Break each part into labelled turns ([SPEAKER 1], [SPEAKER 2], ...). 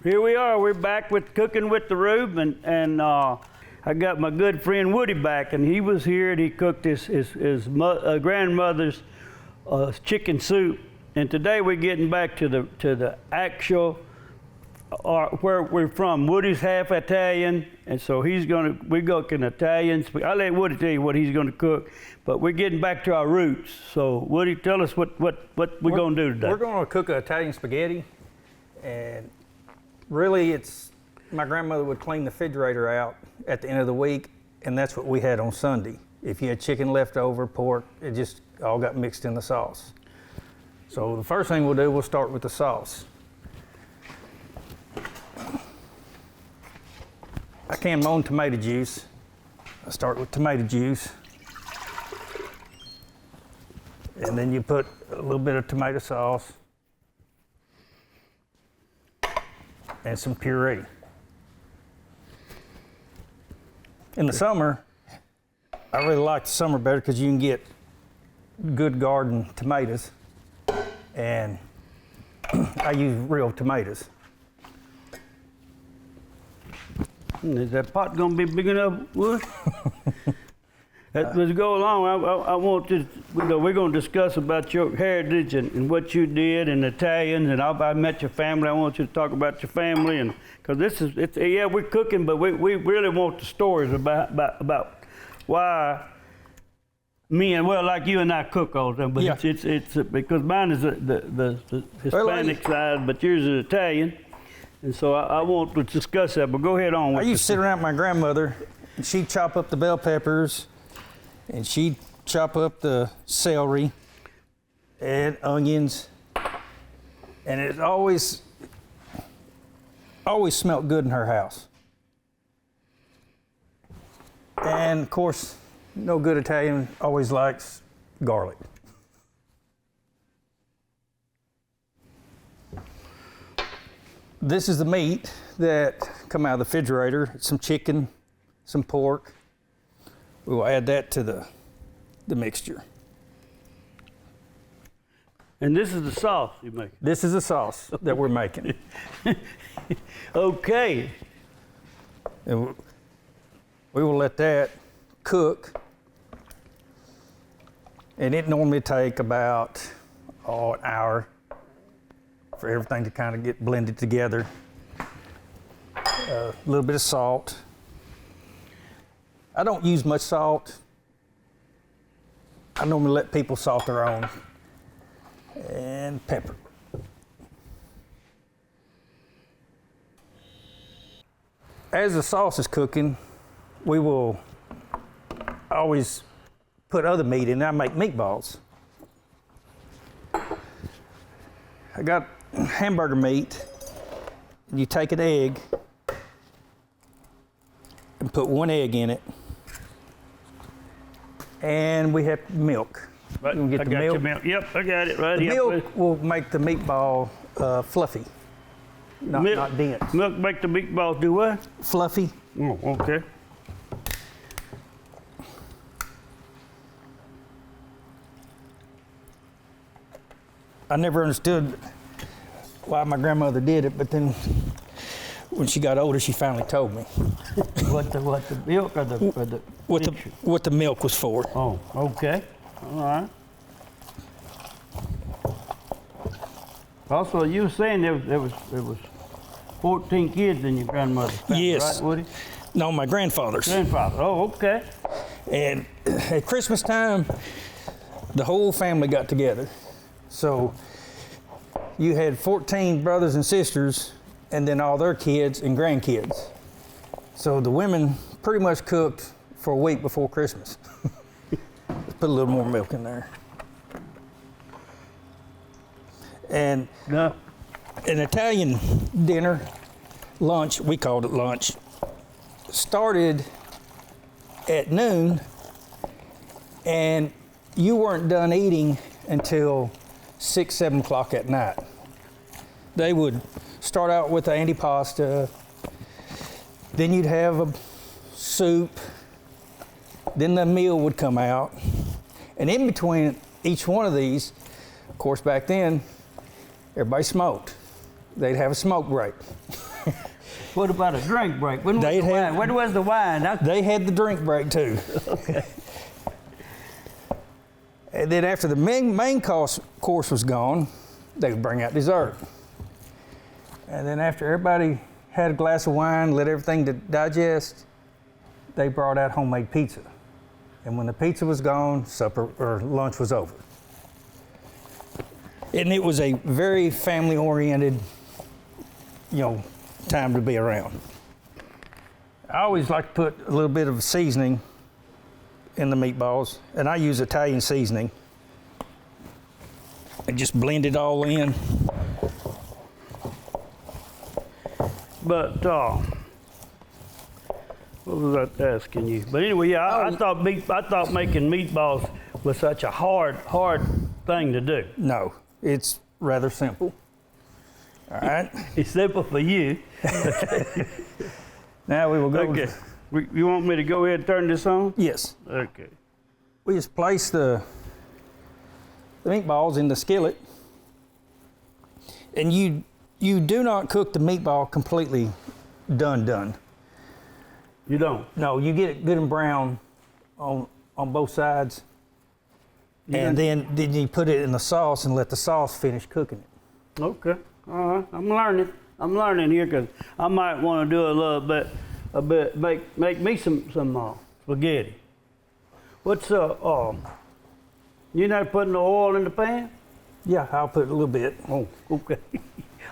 [SPEAKER 1] Here we are. We're back with Cooking with the Rube, and I got my good friend Woody back, and he was here, and he cooked his grandmother's chicken soup. And today we're getting back to the actual where we're from. Woody's half Italian, and so we're cooking Italian. I'll let Woody tell you what he's gonna cook, but we're getting back to our roots. So Woody, tell us what we're gonna do today.
[SPEAKER 2] We're gonna cook Italian spaghetti, and really my grandmother would clean the refrigerator out at the end of the week, and that's what we had on Sunday. If you had chicken left over, pork, it just all got mixed in the sauce. So the first thing we'll start with the sauce. I can my own tomato juice. I start with tomato juice. And then you put a little bit of tomato sauce and some puree. In the summer, I really like the summer better because you can get good garden tomatoes, and I use real tomatoes.
[SPEAKER 1] Is that pot gonna be big enough, Wood? Let's go along. I want to, we're gonna discuss about your heritage and what you did in Italians, and I met your family. I want you to talk about your family, and because yeah, we're cooking, but we really want the stories about why like you and I cook all the time, but yeah. it's because mine is the Hispanic side, but yours is Italian. And so I want to discuss that, but go ahead on.
[SPEAKER 2] I used to sit around with my grandmother, and she'd chop up the bell peppers, and she'd chop up the celery and onions, and it always smelled good in her house. And of course, no good Italian always likes garlic. This is the meat that come out of the refrigerator. Some chicken, some pork. We will add that to the mixture.
[SPEAKER 1] And this is the sauce you make?
[SPEAKER 2] This is the sauce that we're making.
[SPEAKER 1] Okay.
[SPEAKER 2] And we will let that cook. And it normally take about an hour for everything to kind of get blended together. A little bit of salt. I don't use much salt. I normally let people salt their own. And pepper. As the sauce is cooking, we will always put other meat in. I make meatballs. I got hamburger meat. You take an egg and put one egg in it, and we have milk.
[SPEAKER 1] Right.
[SPEAKER 2] You get
[SPEAKER 1] I
[SPEAKER 2] the
[SPEAKER 1] got
[SPEAKER 2] milk.
[SPEAKER 1] your milk. Yep, I got it right
[SPEAKER 2] The
[SPEAKER 1] here.
[SPEAKER 2] milk will make the meatball fluffy, not dense.
[SPEAKER 1] Milk make the meatballs do what?
[SPEAKER 2] Fluffy.
[SPEAKER 1] Oh, okay.
[SPEAKER 2] I never understood why my grandmother did it, but then when she got older, she finally told me.
[SPEAKER 1] What the milk or the
[SPEAKER 2] what the milk was for.
[SPEAKER 1] Oh, okay. All right. Also, you were saying there was 14 kids in your grandmother's family,
[SPEAKER 2] Yes.
[SPEAKER 1] right, Woody?
[SPEAKER 2] No, my grandfather's.
[SPEAKER 1] Grandfather. Oh, okay.
[SPEAKER 2] And at Christmas time, the whole family got together. So you had 14 brothers and sisters, and then all their kids and grandkids. So the women pretty much cooked for a week before Christmas. Let's put a little more milk in there. And
[SPEAKER 1] No.
[SPEAKER 2] an Italian dinner, lunch, we called it lunch, started at noon, and you weren't done eating until 6, 7 o'clock at night. They would start out with the antipasta, then you'd have a soup, then the meal would come out, and in between each one of these, of course back then, everybody smoked. They'd have a smoke break.
[SPEAKER 1] What about a drink break? When was
[SPEAKER 2] They'd
[SPEAKER 1] the
[SPEAKER 2] have-
[SPEAKER 1] wine? When was the wine?
[SPEAKER 2] They had the drink break too.
[SPEAKER 1] Okay.
[SPEAKER 2] And then after the main course was gone, they would bring out dessert. And then after everybody had a glass of wine, let everything to digest, they brought out homemade pizza. And when the pizza was gone, supper or lunch was over. And it was a very family-oriented, time to be around. I always like to put a little bit of seasoning in the meatballs, and I use Italian seasoning. And just blend it all in.
[SPEAKER 1] But what was I asking you? But anyway, yeah, I thought making meatballs was such a hard thing to do.
[SPEAKER 2] No, it's rather simple. All right.
[SPEAKER 1] It's simple for you.
[SPEAKER 2] Now we will go.
[SPEAKER 1] Okay. You want me to go ahead and turn this on?
[SPEAKER 2] Yes.
[SPEAKER 1] Okay.
[SPEAKER 2] We just place the meatballs in the skillet, and you do not cook the meatball completely done.
[SPEAKER 1] You don't?
[SPEAKER 2] No, you get it good and brown on both sides, and then you put it in the sauce and let the sauce finish cooking it.
[SPEAKER 1] Okay. All right. I'm learning here because I might want to do a bit, make me some spaghetti. What's you're not putting the oil in the pan?
[SPEAKER 2] Yeah, I'll put a little bit.
[SPEAKER 1] Oh, okay.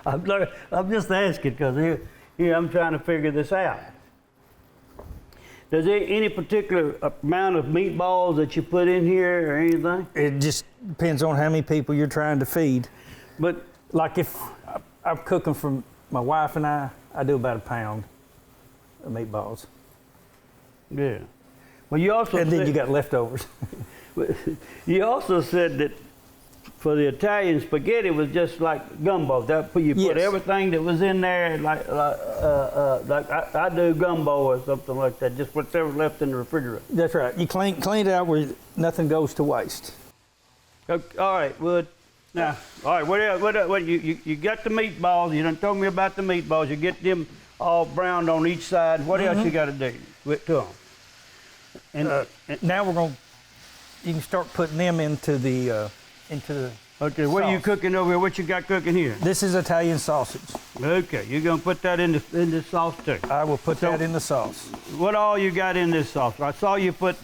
[SPEAKER 1] I'm just asking because here I'm trying to figure this out. Does there any particular amount of meatballs that you put in here or anything?
[SPEAKER 2] It just depends on how many people you're trying to feed.
[SPEAKER 1] But
[SPEAKER 2] Like if I'm cooking for my wife and I do about a pound of meatballs.
[SPEAKER 1] yeah. Well, you also
[SPEAKER 2] And then
[SPEAKER 1] said,
[SPEAKER 2] you got leftovers.
[SPEAKER 1] you also said that for the Italian spaghetti was just like gumbo. That you put
[SPEAKER 2] Yes.
[SPEAKER 1] everything that was in there like I do gumbo or something like that. Just whatever left in the refrigerator.
[SPEAKER 2] That's right. You clean it out where nothing goes to waste.
[SPEAKER 1] Okay, all right, Wood. Now, all right. What else? What you got the meatballs? You done told me about the meatballs. You get them all browned on each side. What else you got to do to them? And
[SPEAKER 2] Now you can start putting them into the
[SPEAKER 1] okay, what are you
[SPEAKER 2] sauce.
[SPEAKER 1] cooking over here? What you got cooking here?
[SPEAKER 2] This is Italian sausage.
[SPEAKER 1] Okay, you're gonna put that in the sauce too.
[SPEAKER 2] I will put that in the sauce.
[SPEAKER 1] What all you got in this sauce? I saw you put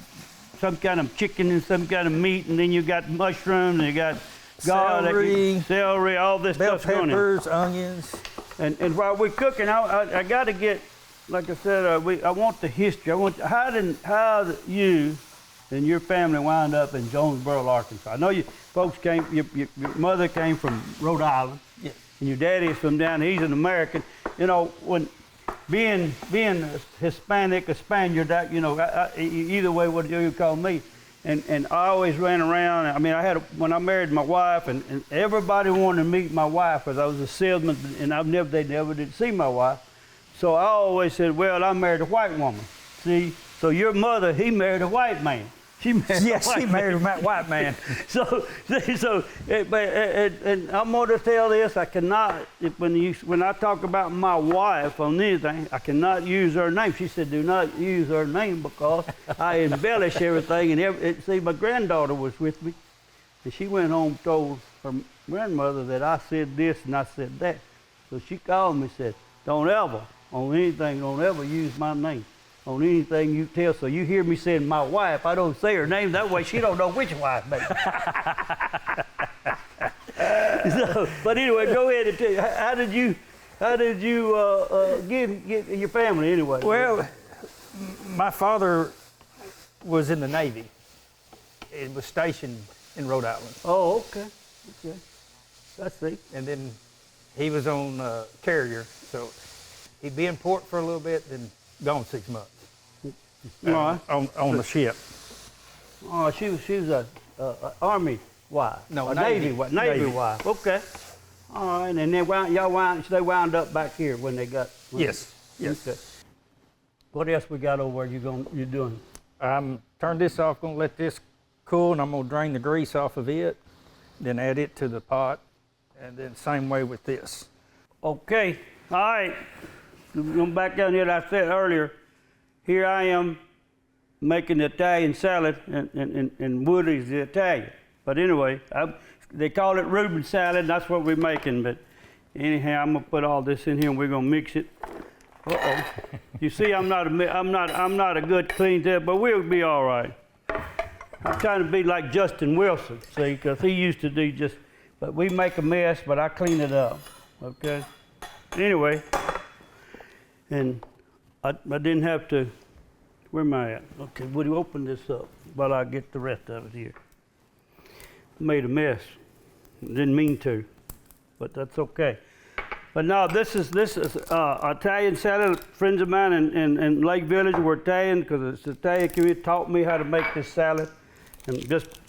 [SPEAKER 1] some kind of chicken and some kind of meat, and then you got mushrooms, and you got garlic, celery, all this
[SPEAKER 2] Bell
[SPEAKER 1] stuff going in.
[SPEAKER 2] peppers, onions.
[SPEAKER 1] And while we're cooking, I got to get, like I said, I want the history. I want how you and your family wound up in Jonesboro, Arkansas. I know you folks came. Your mother came from Rhode Island,
[SPEAKER 2] Yes.
[SPEAKER 1] and your daddy is from down. He's an American. You know, when being Hispanic or Spaniard, either way, what do you call me? And I always ran around. I mean, when I married my wife, and everybody wanted to meet my wife because I was a salesman, and they never did see my wife. So I always said, well, I married a white woman. See, so your mother, he married a white man. She married
[SPEAKER 2] a white man.
[SPEAKER 1] So, and I'm going to tell this, I cannot, when I talk about my wife on anything, I cannot use her name. She said, do not use her name because I embellish everything. And see, my granddaughter was with me, and she went home and told her grandmother that I said this and I said that. So she called me and said, don't ever use my name on anything you tell. So you hear me saying my wife, I don't say her name. That way she don't know which wife, baby. But anyway, go ahead and tell you, how did you get your family anyway?
[SPEAKER 2] Well, my father was in the Navy. He was stationed in Rhode Island.
[SPEAKER 1] Oh, okay. I see.
[SPEAKER 2] And then he was on carrier, so he'd be in port for a little bit, then gone 6 months.
[SPEAKER 1] All right.
[SPEAKER 2] On the ship.
[SPEAKER 1] Oh, she was a Army wife.
[SPEAKER 2] No,
[SPEAKER 1] a
[SPEAKER 2] Navy.
[SPEAKER 1] Navy wife. Okay. All right, and then they wound up back here when they got.
[SPEAKER 2] Yes.
[SPEAKER 1] Okay. What else we got over there you're doing?
[SPEAKER 2] Turn this off, gonna let this cool, and I'm gonna drain the grease off of it, then add it to the pot, and then same way with this.
[SPEAKER 1] Okay. All right. going back down here, like I said earlier, here I am making the Italian salad, and Woody's the Italian. But anyway, they call it Reuben salad, and that's what we're making. But anyhow, I'm gonna put all this in here, and we're gonna mix it. Uh-oh. You see, I'm not a good clean tip, but we'll be all right. I'm trying to be like Justin Wilson, see, because he used to do just, but we make a mess, but I clean it up, okay? Anyway, and I didn't have to, where am I at? Okay, Woody, open this up while I get the rest of it here. Made a mess, didn't mean to, but that's okay. But no, this is Italian salad. Friends of mine in Lake Village were Italian, because it's Italian community, taught me how to make this salad. And just,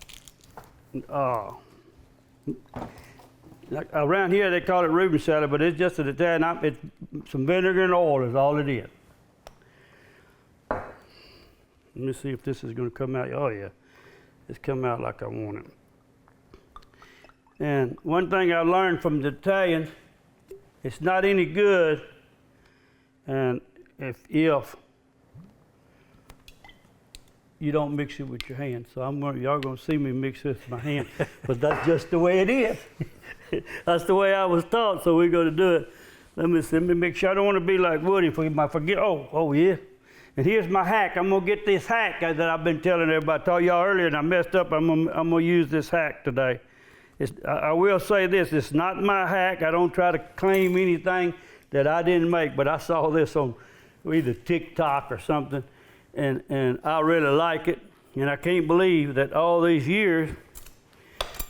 [SPEAKER 1] like around here they call it Reuben salad, but it's just an Italian, it's some vinegar and oil is all it is. Let me see if this is gonna come out. Oh yeah, it's come out like I want it. And one thing I learned from the Italians, it's not any good, and if you don't mix it with your hands. So y'all gonna see me mix this with my hand, but that's just the way it is. That's the way I was taught, so we're gonna do it. Let me make sure. I don't want to be like Woody if I forget. Oh yeah. And here's my hack. I'm gonna get this hack that I've been telling everybody. I told y'all earlier, and I messed up. I'm gonna use this hack today. I will say this, it's not my hack. I don't try to claim anything that I didn't make, but I saw this on either TikTok or something, and I really like it. And I can't believe that all these years,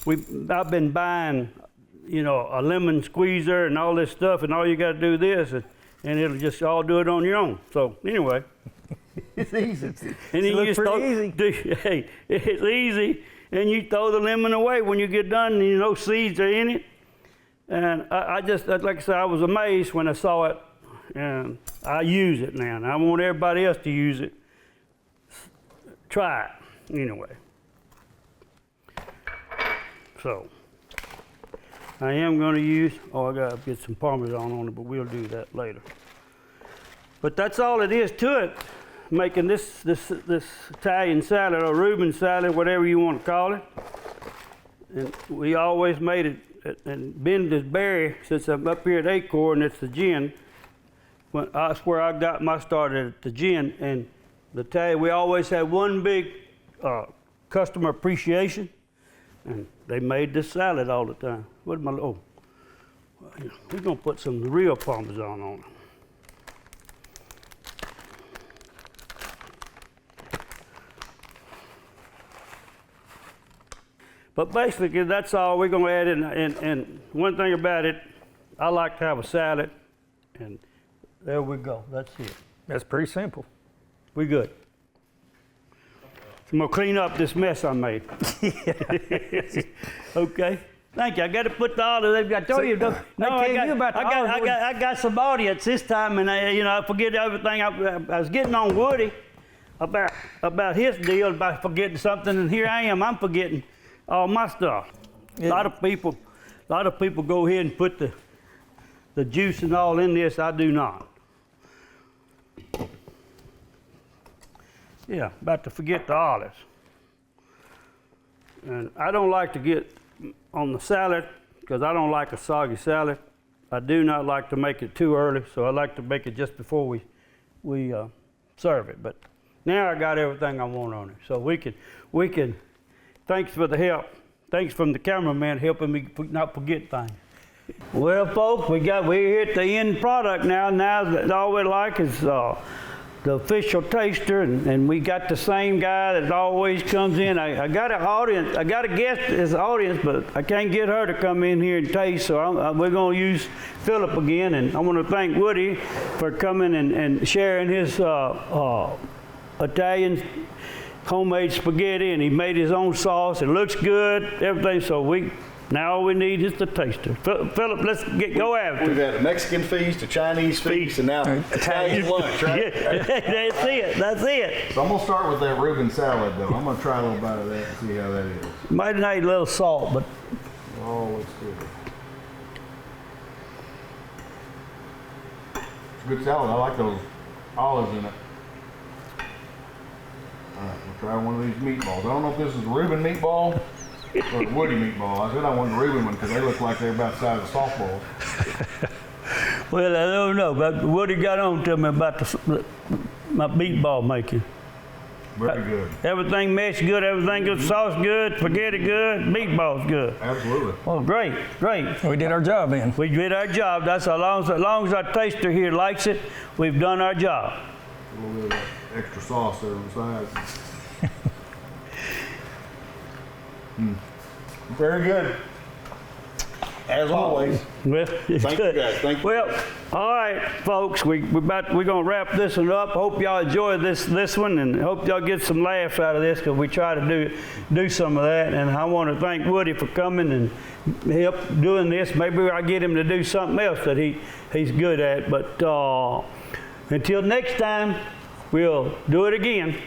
[SPEAKER 1] I've been buying, a lemon squeezer and all this stuff, and all you gotta do this, and it'll just all do it on your own. So anyway.
[SPEAKER 3] It's easy.
[SPEAKER 1] And then you just hey, it's easy. And you throw the lemon away when you get done, and no seeds are in it. And I just, like I said, I was amazed when I saw it, and I use it now. And I want everybody else to use it. Try it, anyway. So, I am going to use, I got to get some Parmesan on it, but we'll do that later. But that's all it is to it. Making this Italian salad or Reuben salad, whatever you want to call it. And we always made it, and Ben this berry, since I'm up here at Acorn, it's the gin. That's where I got my start at the gin. And the Italian, we always had one big customer appreciation, and they made this salad all the time. What am I, we're gonna put some real Parmesan on it. But basically, that's all we're going to add in. And one thing about it, I like to have a salad, and there we go. That's it.
[SPEAKER 2] That's pretty simple.
[SPEAKER 1] We good. So I'm going to clean up this mess I made. Okay. Thank you. I got to put the olives. I told you. I got some audience this time, and I forget everything. I was getting on Woody about his deal, about forgetting something, and here I am. I'm forgetting all my stuff.
[SPEAKER 2] Yeah.
[SPEAKER 1] A lot of people go ahead and put the juice and all in this. I do not. Yeah, about to forget the olives. And I don't like to get on the salad because I don't like a soggy salad. I do not like to make it too early, so I like to make it just before we serve it. But now I got everything I want on it, so we can. Thanks for the help. Thanks from the cameraman helping me not forget things. Well, folks, we're here at the end product now. Now all we like is the official taster, and we got the same guy that always comes in. I got an audience. I got a guest as an audience, but I can't get her to come in here and taste. So we're going to use Philip again, and I want to thank Woody for coming and sharing his Italian homemade spaghetti, and he made his own sauce. It looks good, everything. So now all we need is the taster. Philip, let's go after it.
[SPEAKER 3] We've had a Mexican feast, a Chinese feast, and now Italian lunch, right?
[SPEAKER 1] Yeah, that's it.
[SPEAKER 3] So I'm gonna start with that Reuben salad, though. I'm gonna try a little bite of that and see how that is.
[SPEAKER 1] Might need a little salt, but
[SPEAKER 3] oh, let's do it. Good salad. I like those olives in it. All right, we'll try one of these meatballs. I don't know if this is Reuben meatball or Woody meatball. I said I wanted the Reuben one because they look like they're about the size of softballs.
[SPEAKER 1] Well, I don't know, but Woody got on to me about my meatball making.
[SPEAKER 3] Very good.
[SPEAKER 1] Everything meshed good, everything good, sauce good, spaghetti good, meatballs good.
[SPEAKER 3] Absolutely.
[SPEAKER 1] Oh, great, great.
[SPEAKER 2] We did our job then.
[SPEAKER 1] We did our job. That's as long as our taster here likes it, we've done our job.
[SPEAKER 3] A little bit of that extra sauce there on the side. Very good. As always.
[SPEAKER 1] Well, it's
[SPEAKER 3] Thank
[SPEAKER 1] good.
[SPEAKER 3] you guys. Thank you.
[SPEAKER 1] Well, all right, folks, we're gonna wrap this one up. Hope y'all enjoy this one, and hope y'all get some laughs out of this because we try to do some of that. And I want to thank Woody for coming and help doing this. Maybe I get him to do something else that he's good at. But until next time, we'll do it again.